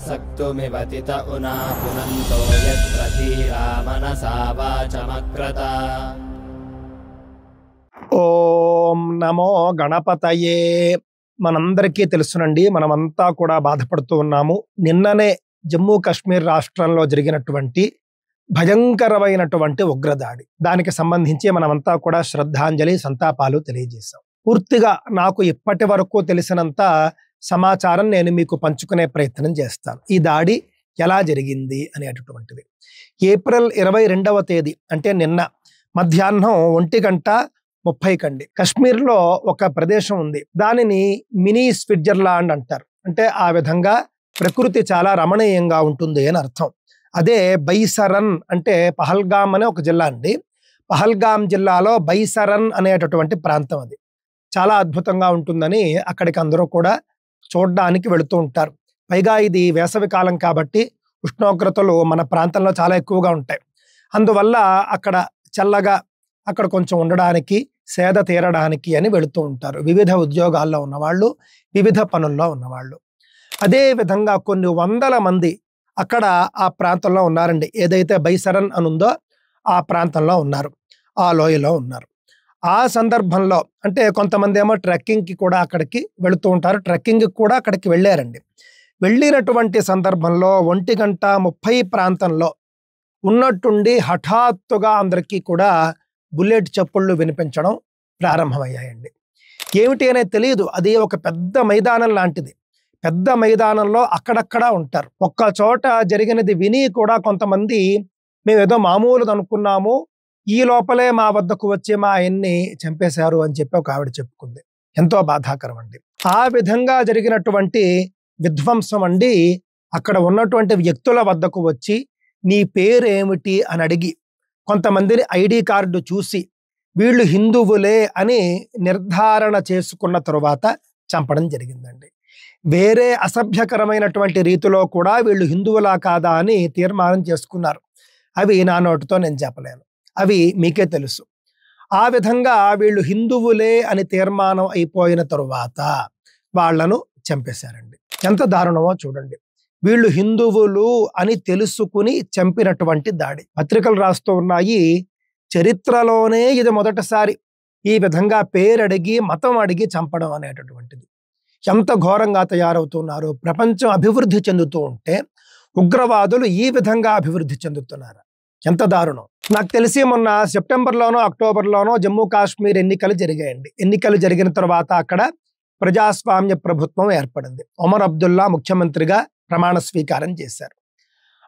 सक्तुमिवतित उना पुनन्तो यत्र धीरा मनसा वाचमक्रत। ఓం నమో గణపతయే. మనందరికీ తెలుసునండి, మనమంతా కూడా బాధపడుతూ ఉన్నాము. నిన్ననే జమ్మూ కాశ్మీర్ రాష్ట్రంలో జరిగినటువంటి భయంకరమైనటువంటి ఉగ్రదాడి, దానికి సంబంధించి మనమంతా కూడా శ్రద్ధాంజలి సంతాపాలు తెలియజేశాం. పూర్తిగా నాకు ఇప్పటి వరకు తెలిసినంత సమాచారం నేను మీకు పంచుకునే ప్రయత్నం చేస్తాను. ఈ దాడి ఎలా జరిగింది అనేటటువంటిది. ఏప్రిల్ 22వ తేదీ అంటే నిన్న మధ్యాహ్నం 1:30 కశ్మీర్లో ఒక ప్రదేశం ఉంది. దానిని మినీ స్విట్జర్లాండ్ అంటారు. అంటే ఆ విధంగా ప్రకృతి చాలా రమణీయంగా ఉంటుంది అని అర్థం. అదే బైసరన్ అంటే పహల్గామ్ అనే ఒక జిల్లా అండి. పహల్గామ్ జిల్లాలో బైసరన్ అనేటటువంటి ప్రాంతం అది చాలా అద్భుతంగా ఉంటుందని అక్కడికి అందరూ కూడా చూడడానికి వెళుతూ ఉంటారు. పైగా ఇది వేసవి కాలం కాబట్టి ఉష్ణోగ్రతలు మన ప్రాంతంలో చాలా ఎక్కువగా ఉంటాయి. అందువల్ల అక్కడ చల్లగా అక్కడ కొంచెం ఉండడానికి, సేద తీరడానికి అని వెళుతూ ఉంటారు వివిధ ఉద్యోగాల్లో ఉన్నవాళ్ళు, వివిధ పనుల్లో ఉన్నవాళ్ళు. అదే విధంగా కొన్ని వందల మంది అక్కడ ఆ ప్రాంతంలో ఉన్నారండి. ఏదైతే బైసరన్ అనుందో ఆ ప్రాంతంలో ఉన్నారు, ఆ లోయలో ఉన్నారు. ఆ సందర్భంలో అంటే కొంతమంది ఏమో ట్రెక్కింగ్కి కూడా అక్కడికి వెళుతూ ఉంటారు. ట్రెక్కింగ్కి కూడా అక్కడికి వెళ్ళారండి. వెళ్ళినటువంటి సందర్భంలో 1:30 ప్రాంతంలో ఉన్నట్టుండి హఠాత్తుగా అందరికీ కూడా బుల్లెట్ చప్పుళ్ళు వినిపించడం ప్రారంభమయ్యాయండి. ఏమిటి అనేది తెలియదు. అది ఒక పెద్ద మైదానం లాంటిది. పెద్ద మైదానంలో అక్కడక్కడ ఉంటారు. ఒక్క చోట జరిగినది విని కూడా కొంతమంది మేమేదో మామూలుది అనుకున్నాము, ఈ లోపలే మా వద్దకు వచ్చి మా ఆయన్ని చంపేశారు అని చెప్పి ఒక ఆవిడ చెప్పుకుంది. ఎంతో బాధాకరం అండి. ఆ విధంగా జరిగినటువంటి విధ్వంసం అండి అక్కడ ఉన్నటువంటి వ్యక్తుల వద్దకు వచ్చి నీ పేరేమిటి అని అడిగి కొంతమందిని ఐడి కార్డు చూసి వీళ్ళు హిందువులే అని నిర్ధారణ చేసుకున్న తరువాత చంపడం జరిగిందండి. వేరే అసభ్యకరమైనటువంటి రీతిలో కూడా వీళ్ళు హిందువులా కాదా అని తీర్మానం చేసుకున్నారు. అవి నా నోటితో నేను చెప్పలేను, అవి మీకే తెలుసు. ఆ విధంగా వీళ్ళు హిందువులే అని తీర్మానం అయిపోయిన తరువాత వాళ్లను చంపేశారండి. ఎంత దారుణమో చూడండి. వీళ్ళు హిందువులు అని తెలుసుకుని చంపినటువంటి దాడి. పత్రికలు రాస్తూ ఉన్నాయి, చరిత్రలోనే ఇది మొదటిసారి ఈ విధంగా పేరడిగి మతం అడిగి చంపడం అనేటటువంటిది. ఎంత ఘోరంగా తయారవుతున్నారు. ప్రపంచం అభివృద్ధి చెందుతూ ఉంటే ఉగ్రవాదులు ఈ విధంగా అభివృద్ధి చెందుతున్నారు. ఎంత దారుణం. నాకు తెలిసి మొన్న సెప్టెంబర్లోనో అక్టోబర్లోనో జమ్మూ కాశ్మీర్ ఎన్నికలు జరిగాయండి. ఎన్నికలు జరిగిన తర్వాత అక్కడ ప్రజాస్వామ్య ప్రభుత్వం ఏర్పడింది. ఒమర్ అబ్దుల్లా ముఖ్యమంత్రిగా ప్రమాణ స్వీకారం చేశారు.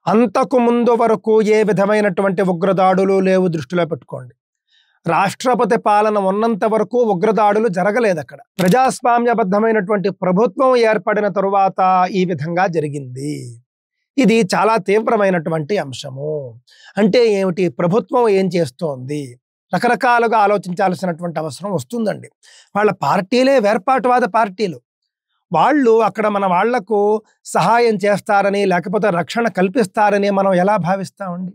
అంతకు ముందు వరకు ఏ విధమైనటువంటి ఉగ్రదాడులు లేవు. దృష్టిలో పెట్టుకోండి. రాష్ట్రపతి పాలన ఉన్నంత వరకు ఉగ్రదాడులు జరగలేదు అక్కడ. ప్రజాస్వామ్యబద్ధమైనటువంటి ప్రభుత్వం ఏర్పడిన తరువాత ఈ విధంగా జరిగింది. ఇది చాలా తీవ్రమైనటువంటి అంశము. అంటే ఏమిటి? ప్రభుత్వం ఏం చేస్తోంది? రకరకాలుగా ఆలోచించాల్సినటువంటి అవసరం వస్తుందండి. వాళ్ళ పార్టీలే వేర్పాటువాద పార్టీలు. వాళ్ళు అక్కడ మన వాళ్లకు సహాయం చేస్తారని లేకపోతే రక్షణ కల్పిస్తారని మనం ఎలా భావిస్తామండి?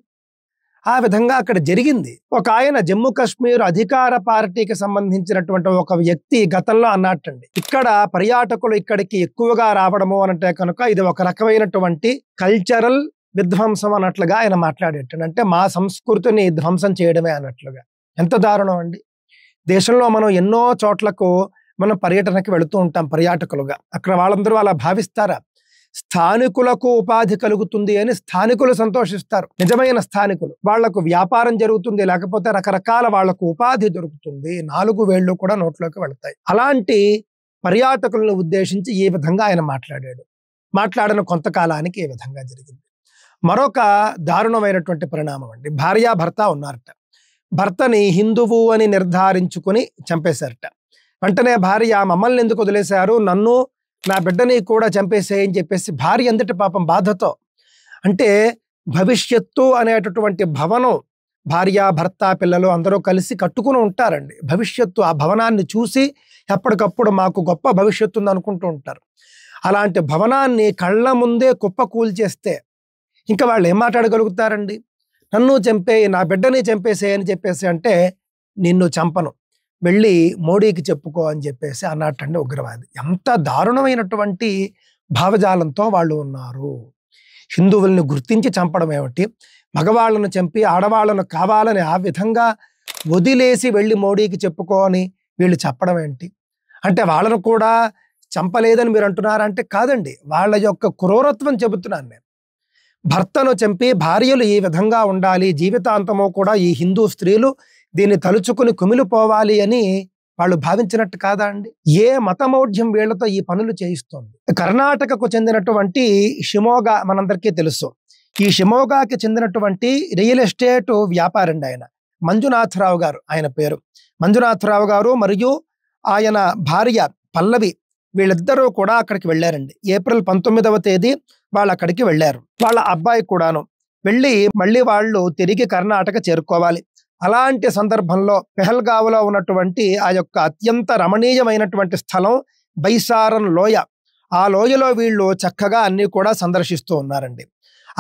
ఆ విధంగా అక్కడ జరిగింది. ఒక ఆయన జమ్మూ కాశ్మీర్ అధికార పార్టీకి సంబంధించినటువంటి ఒక వ్యక్తి గతంలో అన్నట్టండి, ఇక్కడ పర్యాటకులు ఇక్కడికి ఎక్కువగా రావడము అంటే కనుక ఇది ఒక రకమైనటువంటి కల్చరల్ విధ్వంసం అన్నట్లుగా ఆయన మాట్లాడేటండి. అంటే మా సంస్కృతిని ధ్వంసం చేయడమే అన్నట్లుగా. ఎంత దారుణం అండి. దేశంలో మనం ఎన్నో చోట్లకు మనం పర్యటనకి వెళుతూ ఉంటాం పర్యాటకులుగా. అక్కడ వాళ్ళందరూ అలా భావిస్తారా? స్థానికులకు ఉపాధి కలుగుతుంది అని స్థానికులు సంతోషిస్తారు. నిజమైన స్థానికులు, వాళ్లకు వ్యాపారం జరుగుతుంది, లేకపోతే రకరకాల వాళ్లకు ఉపాధి దొరుకుతుంది, 4 వేళ్ళు కూడా నోట్లోకి వెళతాయి. అలాంటి పర్యాటకులను ఉద్దేశించి ఈ విధంగా ఆయన మాట్లాడాడు. మాట్లాడిన కొంతకాలానికి ఈ విధంగా జరిగింది. మరొక దారుణమైనటువంటి పరిణామం అండి. భార్యాభర్త ఉన్నారట. భర్తని హిందువు అని నిర్ధారించుకుని చంపేశారట. వెంటనే భార్య, మమ్మల్ని ఎందుకు వదిలేశారు, నన్ను నా బిడ్డని కూడా చంపేసేయని చెప్పేసి భార్య అందటి పాపం బాధతో, అంటే భవిష్యత్తు అనేటటువంటి భవనం భార్య భర్త పిల్లలు అందరూ కలిసి కట్టుకుని ఉంటారండి. భవిష్యత్తు ఆ భవనాన్ని చూసి ఎప్పటికప్పుడు మాకు గొప్ప భవిష్యత్తు ఉంది అనుకుంటూ ఉంటారు. అలాంటి భవనాన్ని కళ్ళ ముందే కుప్ప కూల్చేస్తే ఇంకా వాళ్ళు ఏం మాట్లాడగలుగుతారండి? నన్ను చంపేయి, నా బిడ్డని చంపేసేయని చెప్పేసి అంటే, నిన్ను చంపను, వెళ్ళి మోడీకి చెప్పుకో అని చెప్పేసి అన్నట్టండి ఉగ్రవాది. ఎంత దారుణమైనటువంటి భావజాలంతో వాళ్ళు ఉన్నారు. హిందువుల్ని గుర్తించి చంపడం ఏమిటి, మగవాళ్ళను చంపి ఆడవాళ్ళను కావాలని ఆ విధంగా వదిలేసి వెళ్ళి మోడీకి చెప్పుకొని వీళ్ళు చెప్పడం ఏంటి? అంటే వాళ్ళను కూడా చంపలేదని మీరు అంటున్నారంటే కాదండి, వాళ్ళ యొక్క క్రూరత్వం చెబుతున్నాను నేను. భర్తను చంపి భార్యలు ఈ విధంగా ఉండాలి, జీవితాంతము కూడా ఈ హిందూ స్త్రీలు దీన్ని తలుచుకుని కుమిలిపోవాలి అని వాళ్ళు భావించినట్టు కాదా అండి? ఏ మతమౌఢ్యం వీళ్లతో ఈ పనులు చేయిస్తోంది? కర్ణాటకకు చెందినటువంటి షిమోగా మనందరికీ తెలుసు. ఈ షిమోగాకి చెందినటువంటి రియల్ ఎస్టేట్ వ్యాపారండి ఆయన, మంజునాథరావు గారు ఆయన పేరు. మంజునాథరావు గారు మరియు ఆయన భార్య పల్లవి వీళ్ళిద్దరూ కూడా అక్కడికి వెళ్ళారండి. ఏప్రిల్ 19వ తేదీ వాళ్ళు అక్కడికి వెళ్ళారు. వాళ్ళ అబ్బాయి కూడాను వెళ్ళి మళ్ళీ వాళ్ళు తిరిగి కర్ణాటక చేరుకోవాలి. అలాంటి సందర్భంలో పెహల్గావ్లో ఉన్నటువంటి ఆ యొక్క అత్యంత రమణీయమైనటువంటి స్థలం బైసారన్ లోయ, ఆ లోయలో వీళ్ళు చక్కగా అన్ని కూడా సందర్శిస్తూ ఉన్నారండి.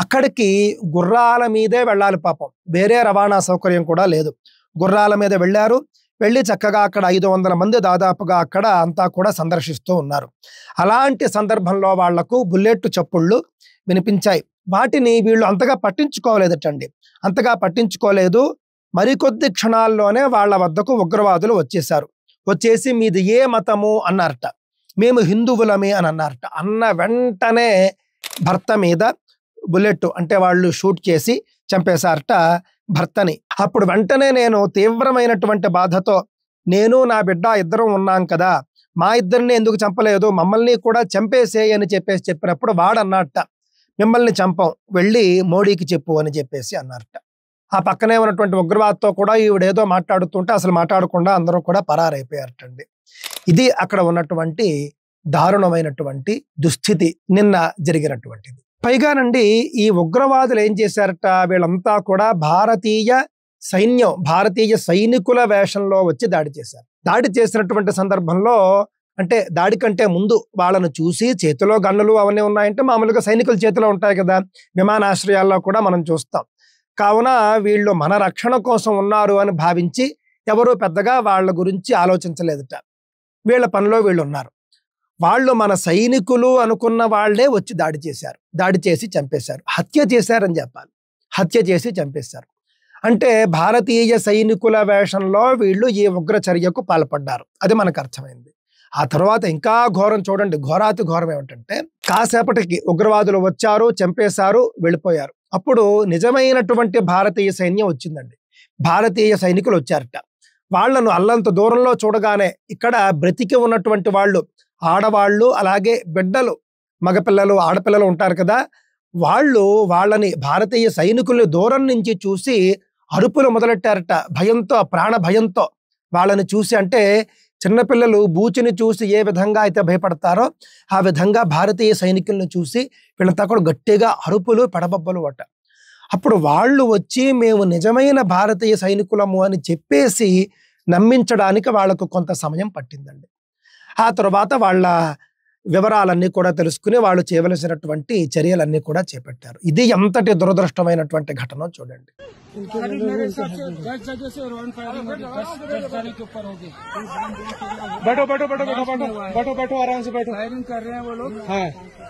అక్కడికి గుర్రాల మీదే వెళ్ళాలి పాపం, వేరే రవాణా సౌకర్యం కూడా లేదు. గుర్రాల మీద వెళ్ళారు. వెళ్ళి చక్కగా అక్కడ 500 మంది దాదాపుగా అక్కడ అంతా కూడా సందర్శిస్తూ ఉన్నారు. అలాంటి సందర్భంలో వాళ్లకు బుల్లెట్ చప్పుళ్ళు వినిపించాయి. వాటిని వీళ్ళు అంతగా పట్టించుకోలేదటండి, అంతగా పట్టించుకోలేదు. మరికొద్ది క్షణాల్లోనే వాళ్ళ వద్దకు ఉగ్రవాదులు వచ్చేశారు. వచ్చేసి మీది ఏ మతము అన్నారట. మేము హిందువులమే అని అన్నారట. అన్న వెంటనే భర్త మీద బుల్లెట్ అంటే వాళ్ళు షూట్ చేసి చంపేశారట భర్తని. అప్పుడు వెంటనే నేను తీవ్రమైనటువంటి బాధతో, నేను నా బిడ్డ ఇద్దరం ఉన్నాం కదా, మా ఇద్దరిని ఎందుకు చంపలేదు, మమ్మల్ని కూడా చంపేసేయి అని చెప్పినప్పుడు వాడన్నట్ట, మిమ్మల్ని చంపం, వెళ్ళి మోడీకి చెప్పు అని చెప్పేసి అన్నారట. ఆ పక్కనే ఉన్నటువంటి ఉగ్రవాద్తో కూడా ఈవిడేదో మాట్లాడుతుంటే అసలు మాట్లాడకుండా అందరూ కూడా పరారైపోయారటండి. ఇది అక్కడ ఉన్నటువంటి దారుణమైనటువంటి దుస్థితి నిన్న జరిగినటువంటిది. పైగానండి ఈ ఉగ్రవాదులు ఏం చేశారట, వీళ్ళంతా కూడా భారతీయ సైన్యం, భారతీయ సైనికుల వేషంలో వచ్చి దాడి చేశారు. దాడి చేసినటువంటి సందర్భంలో అంటే దాడి కంటే ముందు వాళ్ళను చూసి చేతిలో గన్నులు అవన్నీ ఉన్నాయంటే మామూలుగా సైనికుల చేతిలో ఉంటాయి కదా, విమానాశ్రయాల్లో కూడా మనం చూస్తాం. కావున వీళ్ళు మన రక్షణ కోసం ఉన్నారు అని భావించి ఎవరూ పెద్దగా వాళ్ళ గురించి ఆలోచించలేదట. వీళ్ళ పనిలో వీళ్ళు ఉన్నారు. వాళ్ళు మన సైనికులు అనుకున్న వాళ్లే వచ్చి దాడి చేశారు. దాడి చేసి చంపేశారు, హత్య చేశారని చెప్పాలి. హత్య చేసి చంపేశారు. అంటే భారతీయ సైనికుల వేషంలో వీళ్ళు ఈ ఉగ్ర చర్యకు పాల్పడ్డారు. అది మనకు అర్థమైంది. ఆ తర్వాత ఇంకా ఘోరం చూడండి, ఘోరాతి ఘోరం ఏమిటంటే కాసేపటికి ఉగ్రవాదులు వచ్చారు, చంపేశారు, వెళ్ళిపోయారు. అప్పుడు నిజమైనటువంటి భారతీయ సైన్యం వచ్చిందండి. భారతీయ సైనికులు వచ్చారట. వాళ్లను అల్లంత దూరంలో చూడగానే ఇక్కడ బ్రతికి ఉన్నటువంటి వాళ్ళు, ఆడవాళ్ళు, అలాగే బిడ్డలు, మగపిల్లలు, ఆడపిల్లలు ఉంటారు కదా, వాళ్ళు వాళ్ళని భారతీయ సైనికుల్ని దూరం నుంచి చూసి అరుపులు మొదలెట్టారట. భయంతో, ప్రాణ భయంతో వాళ్ళని చూసి. అంటే చిన్నపిల్లలు బూచిని చూసి ఏ విధంగా అయితే భయపడతారో ఆ విధంగా భారతీయ సైనికులను చూసి వీళ్ళంతా కూడా గట్టిగా అరుపులు, పెడబొబ్బలు అట. అప్పుడు వాళ్ళు వచ్చి మేము నిజమైన భారతీయ సైనికులము అని చెప్పేసి నమ్మించడానికి వాళ్ళకు కొంత సమయం పట్టిందండి. ఆ తర్వాత వాళ్ళ వివరాలన్నీ కూడా తెలుసుకుని వాళ్ళు చేయవలసినటువంటి చర్యలన్నీ కూడా చేపట్టారు. ఇది ఎంతటి దురదృష్టమైనటువంటి ఘటన చూడండి. बैठो बैठो बैठो बैठो बैठो बैठो बैठो आराम से बैठो। फायरिंग कर रहे हैं वो लोग, हाँ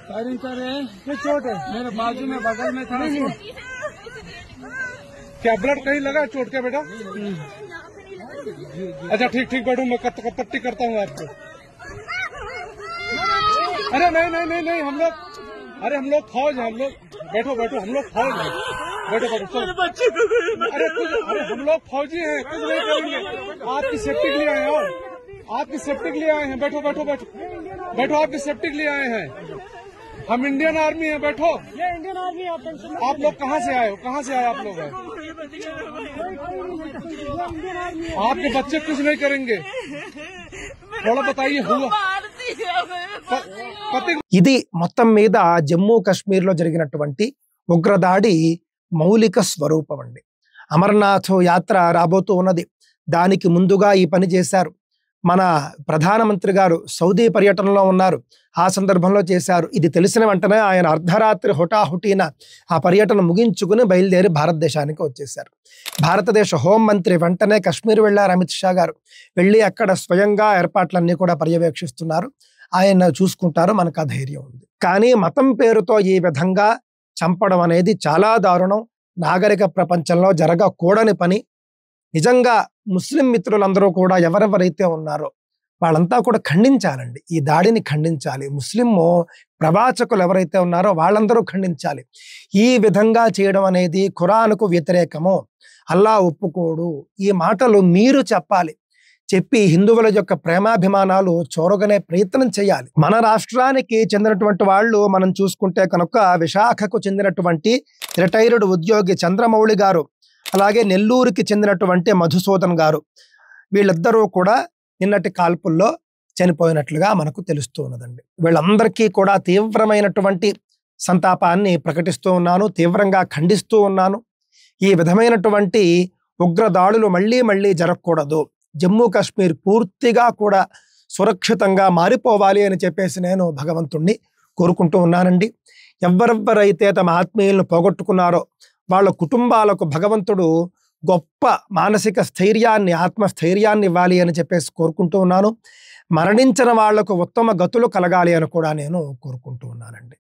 फायरिंग कर रहे हैं। चोट है मेरे बाजू में बगल में था। क्या ब्लड कहीं लगा चोट क्या बेटा? अच्छा ठीक ठीक बैठो, मैं पट्टी करता हूँ आपको। अरे नहीं नहीं नहीं नहीं हम लोग, अरे हम लोग फौज हैं, हम लोग बैठो बैठो, हम लोग फौज हैं, बैठो बैठो चलो। अरे कुछ, अरे हम लोग फौजी हैं, कुछ नहीं करेंगे, आपकी सेफ्टी के लिए आए हैं, आपकी सेफ्टी के लिए आए हैं, बैठो बैठो बैठो बैठो, आपकी सेफ्टी के लिए आए हैं, हम इंडियन आर्मी हैं, बैठो। ये इंडियन आर्मी आप लोग कहाँ से आए हो, कहाँ से आए आप लोग? आपके बच्चे कुछ नहीं करेंगे, थोड़ा बताइए हुआ ఇది మొత్తం మీద జమ్మూ కాశ్మీర్లో జరిగినటువంటి ఉగ్రదాడి మౌలిక స్వరూపం అండి. అమర్నాథ్ యాత్ర రాబోతూ ఉన్నది. దానికి ముందుగా ఈ పని చేశారు. మన ప్రధానమంత్రి గారు సౌదీ పర్యటనలో ఉన్నారు, ఆ సందర్భంలో చేశారు. ఇది తెలిసిన వెంటనే ఆయన అర్ధరాత్రి హుటాహుటీన ఆ పర్యటన ముగించుకుని బయలుదేరి భారతదేశానికి వచ్చేశారు. భారతదేశ హోంమంత్రి వెంటనే కాశ్మీర్ వెళ్ళారు. అమిత్ షా గారు వెళ్ళి అక్కడ స్వయంగా ఏర్పాట్లన్నీ కూడా పర్యవేక్షిస్తున్నారు. ఆయన చూసుకుంటారు, మనకు ఆ ధైర్యం ఉంది. కానీ మతం పేరుతో ఈ విధంగా చంపడం అనేది చాలా దారుణం. నాగరిక ప్రపంచంలో జరగకూడని పని. నిజంగా ముస్లిం మిత్రులందరూ కూడా ఎవరెవరైతే ఉన్నారో వాళ్ళంతా కూడా ఖండించాలండి, ఈ దాడిని ఖండించాలి. ముస్లిం ప్రవాచకులు ఎవరైతే ఉన్నారో వాళ్ళందరూ ఖండించాలి. ఈ విధంగా చేయడం అనేది ఖురాన్కు వ్యతిరేకము, అల్లా ఒప్పుకోడు. ఈ మాటలు మీరు చెప్పాలి. చెప్పి హిందువుల యొక్క ప్రేమాభిమానాలు చూరగనే ప్రయత్నం చేయాలి. మన రాష్ట్రానికి చెందినటువంటి వాళ్ళు మనం చూసుకుంటే కనుక విశాఖకు చెందినటువంటి రిటైర్డ్ ఉద్యోగి చంద్రమౌళి గారు, అలాగే నెల్లూరుకి చెందినటువంటి మధుసూదన్ గారు, వీళ్ళిద్దరూ కూడా నిన్నటి కాల్పుల్లో చనిపోయినట్లుగా మనకు తెలుస్తూ ఉన్నదండి. వీళ్ళందరికీ కూడా తీవ్రమైనటువంటి సంతాపాన్ని ప్రకటిస్తూ ఉన్నాను, తీవ్రంగా ఖండిస్తూ ఉన్నాను. ఈ విధమైనటువంటి ఉగ్రదాడులు మళ్ళీ మళ్ళీ జరగకూడదు. జమ్మూ కాశ్మీర్ పూర్తిగా కూడా సురక్షితంగా మారిపోవాలి అని చెప్పేసి నేను భగవంతుణ్ణి కోరుకుంటూ ఉన్నానండి. ఎవరెవరైతే తమ ఆత్మీయులను పోగొట్టుకున్నారో వాళ్ళ కుటుంబాలకు భగవంతుడు గొప్ప మానసిక స్థైర్యాన్ని, ఆత్మస్థైర్యాన్ని ఇవ్వాలి అని చెప్పేసి కోరుకుంటూ ఉన్నాను. మరణించిన వాళ్లకు ఉత్తమ గతులు కలగాలి అని కూడా నేను కోరుకుంటూ ఉన్నానండి.